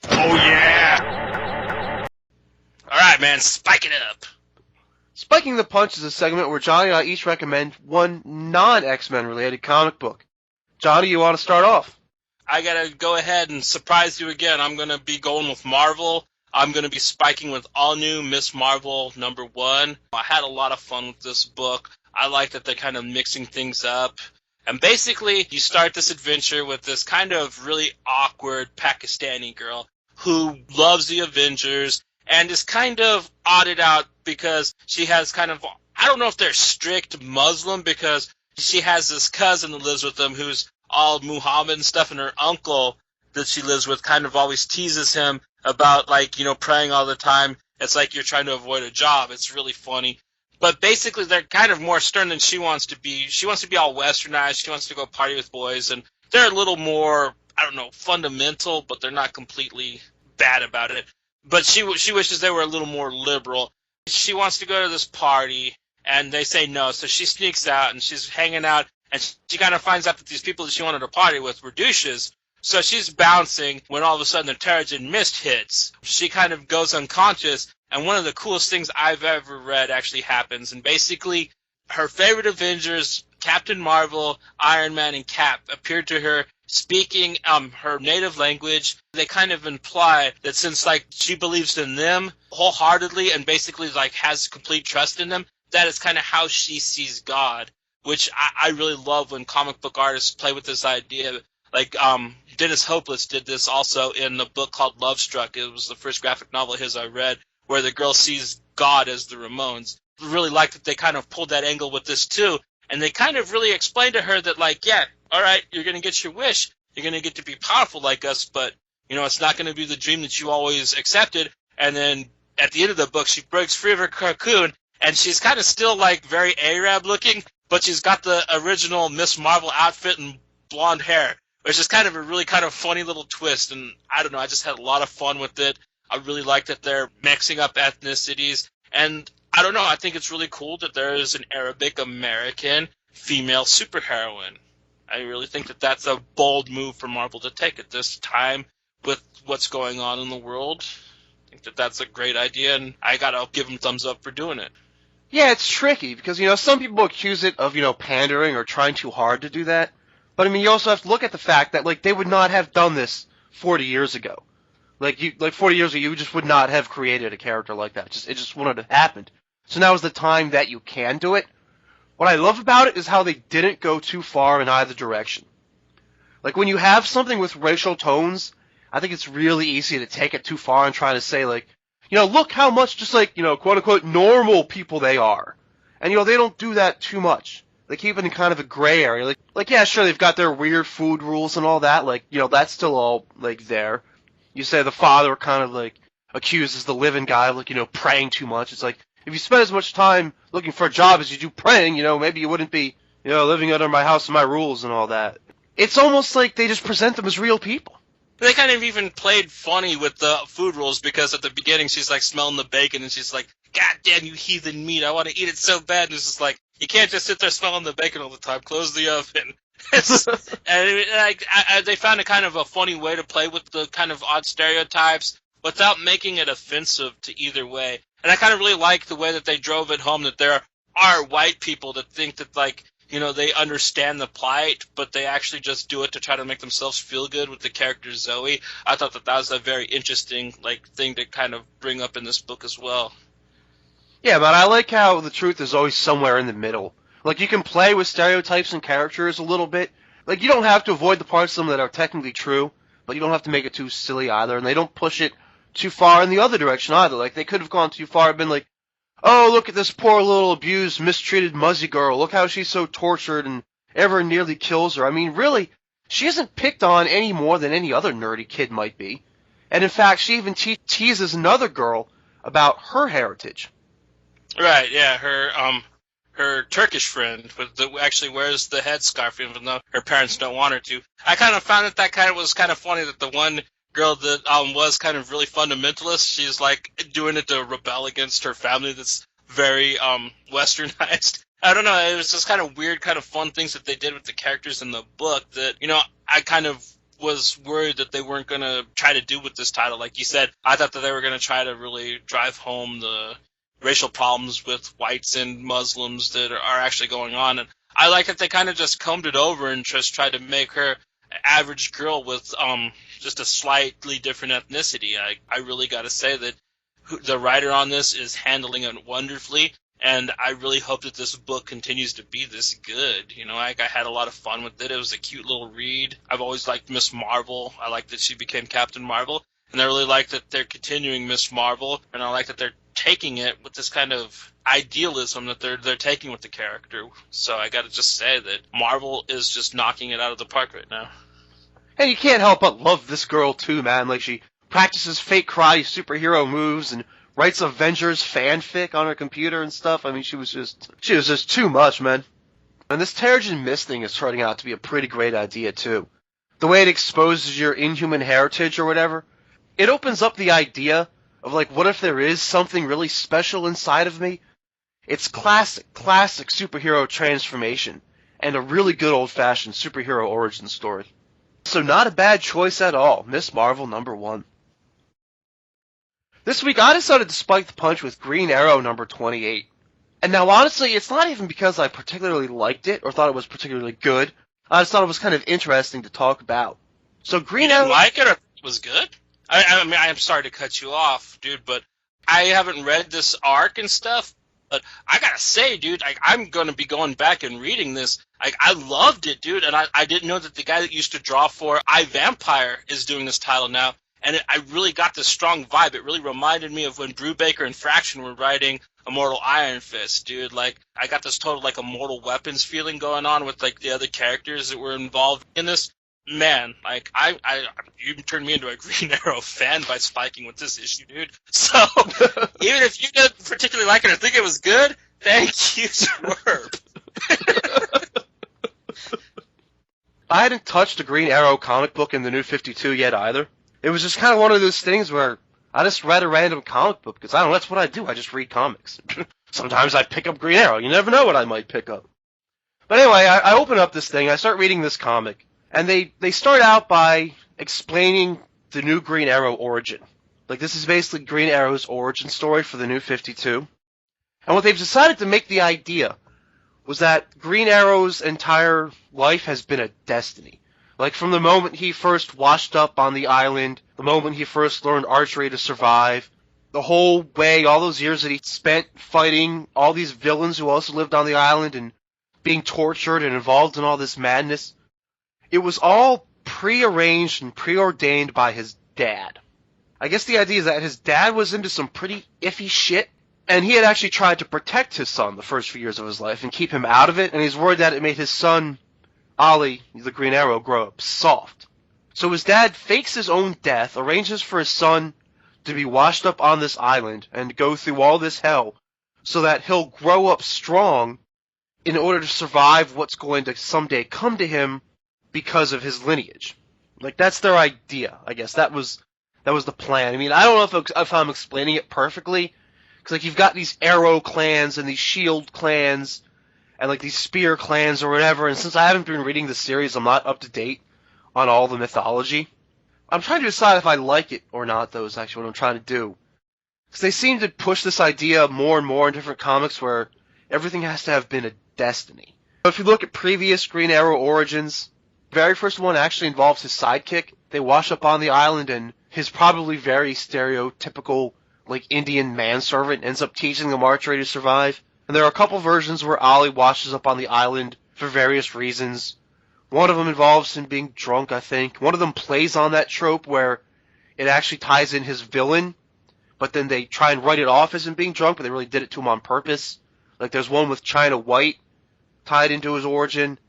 S2: Oh, yeah! Alright, man, spike it up.
S1: Spiking the Punch is a segment where Johnny and I each recommend one non-X-Men related comic book. Johnny, you want to start off?
S2: I gotta go ahead and surprise you again. I'm gonna be going with Marvel. I'm gonna be spiking with all new Miss Marvel number 1. I had a lot of fun with this book. I like that they're kind of mixing things up. And basically, you start this adventure with this kind of really awkward Pakistani girl who loves the Avengers and is kind of odded out because she has kind of, I don't know if they're strict Muslim, because she has this cousin that lives with them who's all Muhammad and stuff, and her uncle that she lives with kind of always teases him about, like, you know, praying all the time. It's like you're trying to avoid a job. It's really funny. But basically, they're kind of more stern than she wants to be. She wants to be all westernized. She wants to go party with boys, and they're a little more, I don't know, fundamental, but they're not completely bad about it. But she wishes they were a little more liberal. She wants to go to this party, and they say no, so she sneaks out, and she's hanging out, and she kind of finds out that these people that she wanted to party with were douches. So she's bouncing when all of a sudden the Terrigen Mist hits. She kind of goes unconscious, and one of the coolest things I've ever read actually happens. And basically, her favorite Avengers, Captain Marvel, Iron Man, and Cap, appeared to her speaking her native language. They kind of imply that since like she believes in them wholeheartedly and basically like has complete trust in them, that is kind of how she sees God, which I really love when comic book artists play with this idea. Like Dennis Hopeless did this also in the book called Love Struck. It was the first graphic novel of his I read, where the girl sees God as the Ramones. I really like that they kind of pulled that angle with this too, and they kind of really explained to her that like, yeah, all right, you're going to get your wish. You're going to get to be powerful like us, but, you know, it's not going to be the dream that you always accepted. And then at the end of the book, she breaks free of her cocoon, and she's kind of still, like, very Arab looking, but she's got the original Miss Marvel outfit and blonde hair, which is kind of a really kind of funny little twist. And I don't know, I just had a lot of fun with it. I really like that they're mixing up ethnicities. And I don't know, I think it's really cool that there is an Arabic American female superheroine. I really think that that's a bold move for Marvel to take at this time with what's going on in the world. I think that that's a great idea, and I gotta give them thumbs up for doing it.
S1: Yeah, it's tricky because, you know, some people accuse it of, you know, pandering or trying too hard to do that. But, I mean, you also have to look at the fact that, like, they would not have done this 40 years ago. Like 40 years ago, you just would not have created a character like that. It just wouldn't have happened. So now is the time that you can do it. What I love about it is how they didn't go too far in either direction. Like, when you have something with racial tones, I think it's really easy to take it too far and try to say, like, you know, look how much just, like, you know, quote-unquote normal people they are. And, you know, they don't do that too much. They keep it in kind of a gray area. Like, yeah, sure, they've got their weird food rules and all that. Like, you know, that's still all, like, there. You say the father kind of, like, accuses the living guy of, like, you know, praying too much. It's like, if you spend as much time looking for a job as you do praying, you know, maybe you wouldn't be, you know, living under my house and my rules and all that. It's almost like they just present them as real people.
S2: They kind of even played funny with the food rules because at the beginning she's like smelling the bacon and she's like, God damn you heathen meat, I want to eat it so bad. And it's just like, you can't just sit there smelling the bacon all the time. Close the oven. And they found a kind of a funny way to play with the kind of odd stereotypes without making it offensive to either way. And I kind of really like the way that they drove it home that there are white people that think that, like, you know, they understand the plight, but they actually just do it to try to make themselves feel good with the character Zoe. I thought that that was a very interesting, like, thing to kind of bring up in this book as well.
S1: Yeah, but I like how the truth is always somewhere in the middle. Like, you can play with stereotypes and characters a little bit. Like, you don't have to avoid the parts of them that are technically true, but you don't have to make it too silly either, and they don't push it too far in the other direction either. Like, they could have gone too far and been like, oh, look at this poor little abused, mistreated Muzzy girl. Look how she's so tortured and everyone nearly kills her. I mean, really, she isn't picked on any more than any other nerdy kid might be. And in fact, she even teases another girl about her heritage.
S2: Right, yeah, her Turkish friend actually wears the headscarf even though her parents don't want her to. I kind of found that kind of was kind of funny that the one girl that was kind of really fundamentalist, she's like doing it to rebel against her family that's very westernized. I don't know, it was just kind of weird, kind of fun things that they did with the characters in the book that, you know, I kind of was worried that they weren't going to try to do with this title. Like you said, I thought that they were going to try to really drive home the racial problems with whites and Muslims that are actually going on. And I like that they kind of just combed it over and just tried to make her an average girl with just a slightly different ethnicity. I really got to say that the writer on this is handling it wonderfully, and I really hope that this book continues to be this good. You know, I had a lot of fun with it. It was a cute little read. I've always liked Miss Marvel. I like that she became Captain Marvel, and I really like that they're continuing Miss Marvel, and I like that they're taking it with this kind of idealism that they're taking with the character. So I got to just say that Marvel is just knocking it out of the park right now.
S1: And you can't help but love this girl too, man. Like, she practices fake karate superhero moves and writes Avengers fanfic on her computer and stuff. I mean, she was just too much, man. And this Terrigen Mist thing is turning out to be a pretty great idea too. The way it exposes your inhuman heritage or whatever, it opens up the idea of, like, what if there is something really special inside of me? It's classic superhero transformation and a really good old-fashioned superhero origin story. So not a bad choice at all, Miss Marvel #1. This week I decided to spike the punch with Green Arrow #28. And now honestly, it's not even because I particularly liked it or thought it was particularly good. I just thought it was kind of interesting to talk about. So Green
S2: You didn't
S1: Arrow...
S2: like it or it was good? I mean, I'm sorry to cut you off, dude, but I haven't read this arc and stuff. But I gotta say, dude, I'm gonna be going back and reading this. I loved it, dude, and I didn't know that the guy that used to draw for iVampire is doing this title now. And I really got this strong vibe. It really reminded me of when Brubaker and Fraction were writing Immortal Iron Fist, dude. Like, I got this total, like, Immortal Weapons feeling going on with, like, the other characters that were involved in this. Man, like, you turned me into a Green Arrow fan by spiking with this issue, dude. So, even if you didn't particularly like it or think it was good, thank you, Swerve.
S1: I hadn't touched a Green Arrow comic book in the New 52 yet either. It was just kind of one of those things where I just read a random comic book, because I don't know, that's what I do. I just read comics. Sometimes I pick up Green Arrow. You never know what I might pick up. But anyway, I open up this thing, I start reading this comic, and they start out by explaining the new Green Arrow origin. Like, this is basically Green Arrow's origin story for the New 52. And what they've decided to make the idea was that Green Arrow's entire life has been a destiny. Like, from the moment he first washed up on the island, the moment he first learned archery to survive, the whole way, all those years that he spent fighting all these villains who also lived on the island and being tortured and involved in all this madness, it was all prearranged and preordained by his dad. I guess the idea is that his dad was into some pretty iffy shit, and he had actually tried to protect his son the first few years of his life and keep him out of it, and he's worried that it made his son, Ollie, the Green Arrow, grow up soft. So his dad fakes his own death, arranges for his son to be washed up on this island and go through all this hell so that he'll grow up strong in order to survive what's going to someday come to him because of his lineage. Like, that's their idea, I guess. That was the plan. I mean, I don't know if I'm explaining it perfectly, because, like, you've got these arrow clans and these shield clans and, like, these spear clans or whatever, and since I haven't been reading the series, I'm not up to date on all the mythology. I'm trying to decide if I like it or not, though, is actually what I'm trying to do. Because they seem to push this idea more and more in different comics where everything has to have been a destiny. But if you look at previous Green Arrow origins, the very first one actually involves his sidekick. They wash up on the island, and his probably very stereotypical, like, Indian manservant ends up teaching them archery to survive. And there are a couple versions where Ollie washes up on the island for various reasons. One of them involves him being drunk, I think. One of them plays on that trope where it actually ties in his villain, but then they try and write it off as him being drunk, but they really did it to him on purpose. Like, there's one with China White tied into his origin.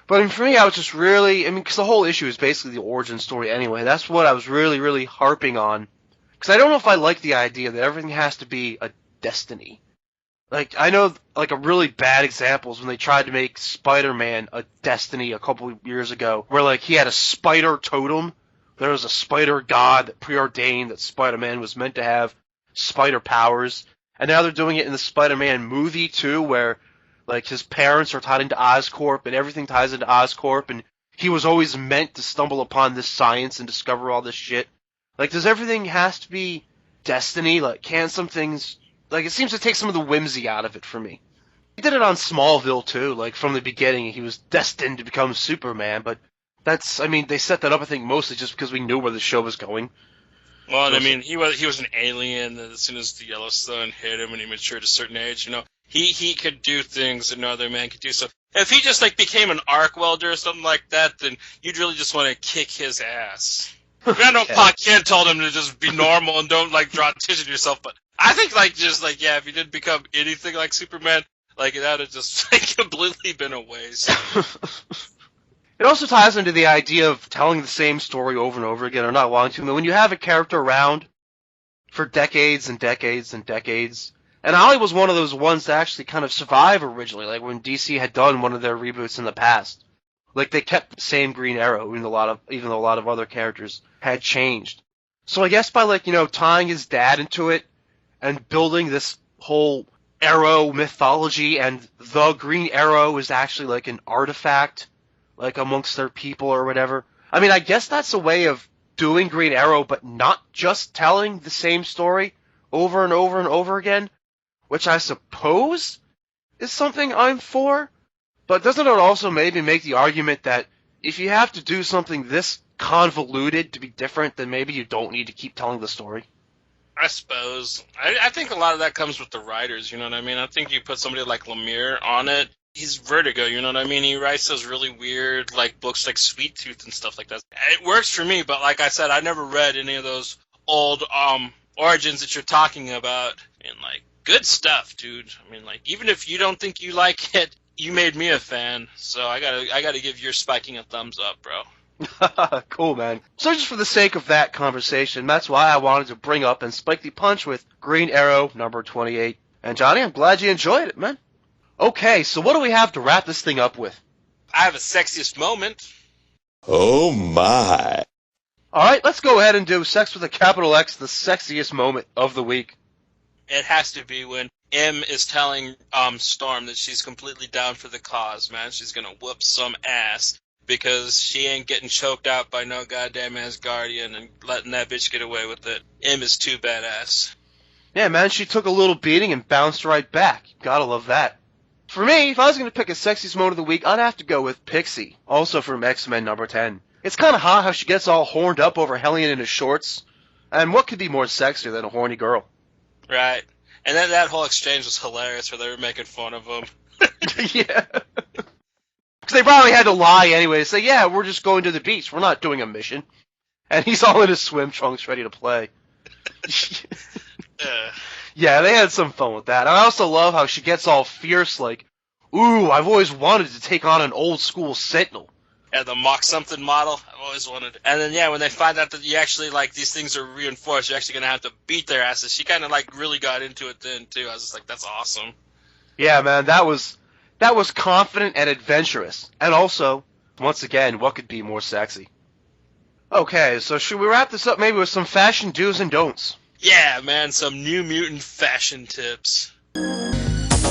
S1: But I mean, for me, I was just really, because the whole issue is basically the origin story anyway. That's what I was really, really harping on. Because I don't know if I like the idea that everything has to be a destiny. Like, I know, like, a really bad example is when they tried to make Spider-Man a destiny a couple of years ago, where, like, he had a spider totem. There was a spider god that preordained that Spider-Man was meant to have spider powers. And now they're doing it in the Spider-Man movie, too, where, like, his parents are tied into Oscorp, and everything ties into Oscorp, and he was always meant to stumble upon this science and discover all this shit. Like, does everything has to be destiny? Like, can some things... Like, it seems to take some of the whimsy out of it for me. He did it on Smallville, too. Like, from the beginning, he was destined to become Superman, but that's... I mean, they set that up, I think, mostly just because we knew where the show was going.
S2: Well, I mean, he was an alien, and as soon as the yellow sun hit him and he matured a certain age, you know, he could do things that no other man could do. So if he just, like, became an arc welder or something like that, then you'd really just want to kick his ass. I mean, I know Pa Kent told him to just be normal and don't, like, draw attention to yourself, but I think, like, just, like, yeah, if he didn't become anything like Superman, like, that would have just, like, completely been a waste.
S1: It also ties into the idea of telling the same story over and over again, or not wanting to. I mean, when you have a character around for decades and decades and decades, and Ollie was one of those ones to actually kind of survive originally, like when DC had done one of their reboots in the past. Like, they kept the same Green Arrow, even though a lot of other characters had changed. So I guess by, like, you know, tying his dad into it, and building this whole Arrow mythology, and the Green Arrow is actually, like, an artifact, like, amongst their people or whatever. I mean, I guess that's a way of doing Green Arrow, but not just telling the same story over and over and over again, which I suppose is something I'm for. But doesn't it also maybe make the argument that if you have to do something this convoluted to be different, then maybe you don't need to keep telling the story?
S2: I suppose. I think a lot of that comes with the writers, you know what I mean? I think you put somebody like Lemire on it, he's Vertigo, you know what I mean? He writes those really weird, like, books like Sweet Tooth and stuff like that. It works for me, but like I said, I never read any of those old origins that you're talking about. And, like, good stuff, dude. I mean, like, even if you don't think you like it, you made me a fan, so I gotta give your spiking a thumbs up, bro.
S1: Cool, man. So just for the sake of that conversation, that's why I wanted to bring up and spike the punch with Green Arrow number 28. And Johnny, I'm glad you enjoyed it, man. Okay, so what do we have to wrap this thing up with?
S2: I have a sexiest moment.
S3: Oh my.
S1: Alright, let's go ahead and do Sex with a capital X, the sexiest moment of the week.
S2: It has to be when M is telling Storm that she's completely down for the cause, man. She's gonna whoop some ass because she ain't getting choked out by no goddamn Asgardian and letting that bitch get away with it. M is too badass.
S1: Yeah, man, she took a little beating and bounced right back. Gotta love that. For me, if I was going to pick a sexiest moment of the week, I'd have to go with Pixie, also from X-Men number 10. It's kind of hot how she gets all horned up over Hellion in his shorts. And what could be more sexier than a horny girl?
S2: Right. And then that whole exchange was hilarious where they were making fun of him.
S1: Yeah. Because they probably had to lie anyway, say, yeah, we're just going to the beach, we're not doing a mission. And he's all in his swim trunks ready to play. Yeah, they had some fun with that. I also love how she gets all fierce, like, ooh, I've always wanted to take on an old school Sentinel.
S2: Yeah, the Mach something model, I've always wanted. And then, yeah, when they find out that you actually, like, these things are reinforced, you're actually going to have to beat their asses. She kind of, like, really got into it then, too. I was just like, that's awesome.
S1: Yeah, man, that was confident and adventurous. And also, once again, what could be more sexy? Okay, so should we wrap this up maybe with some fashion do's and don'ts?
S2: Yeah, man, some New Mutant fashion tips.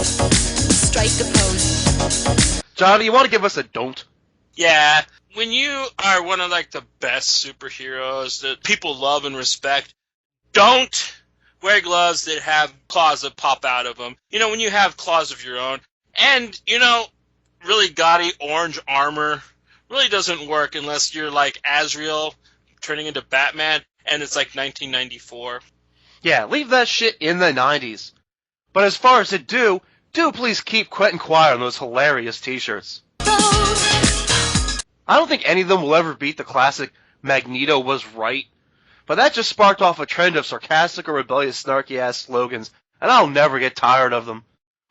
S4: Strike a pose.
S1: Johnny, you want to give us a don't?
S2: Yeah, when you are one of, like, the best superheroes that people love and respect, don't wear gloves that have claws that pop out of them. You know, when you have claws of your own. And, you know, really gaudy orange armor really doesn't work unless you're like Azrael turning into Batman and it's like 1994.
S1: Yeah, leave that shit in the 90s. But as far as it do please keep Quentin Quire on those hilarious t-shirts. I don't think any of them will ever beat the classic Magneto was right, but that just sparked off a trend of sarcastic or rebellious snarky-ass slogans, and I'll never get tired of them.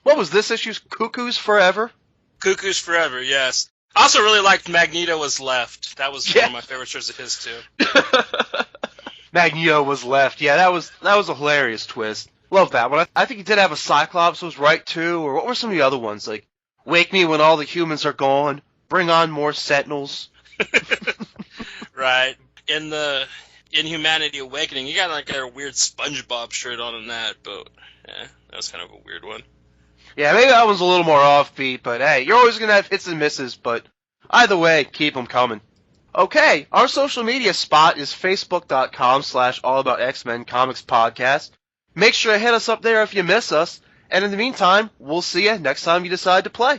S1: What was this issue's Cuckoos Forever?
S2: Cuckoos Forever, yes. I also really liked Magneto was left. That was one of my favorite shirts of his, too.
S1: Magneto was left. Yeah, that was a hilarious twist. Love that one. I think he did have a Cyclops was right, too, or what were some of the other ones? Like, wake me when all the humans are gone, bring on more Sentinels.
S2: Right. In Humanity Awakening, you got like a weird SpongeBob shirt on in that, but yeah, that was kind of a weird one.
S1: Yeah, maybe that one's a little more offbeat, but hey, you're always going to have hits and misses, but either way, keep them coming. Okay, our social media spot is facebook.com/allaboutxmen comics podcast. Make sure to hit us up there if you miss us, and in the meantime, we'll see you next time you decide to play.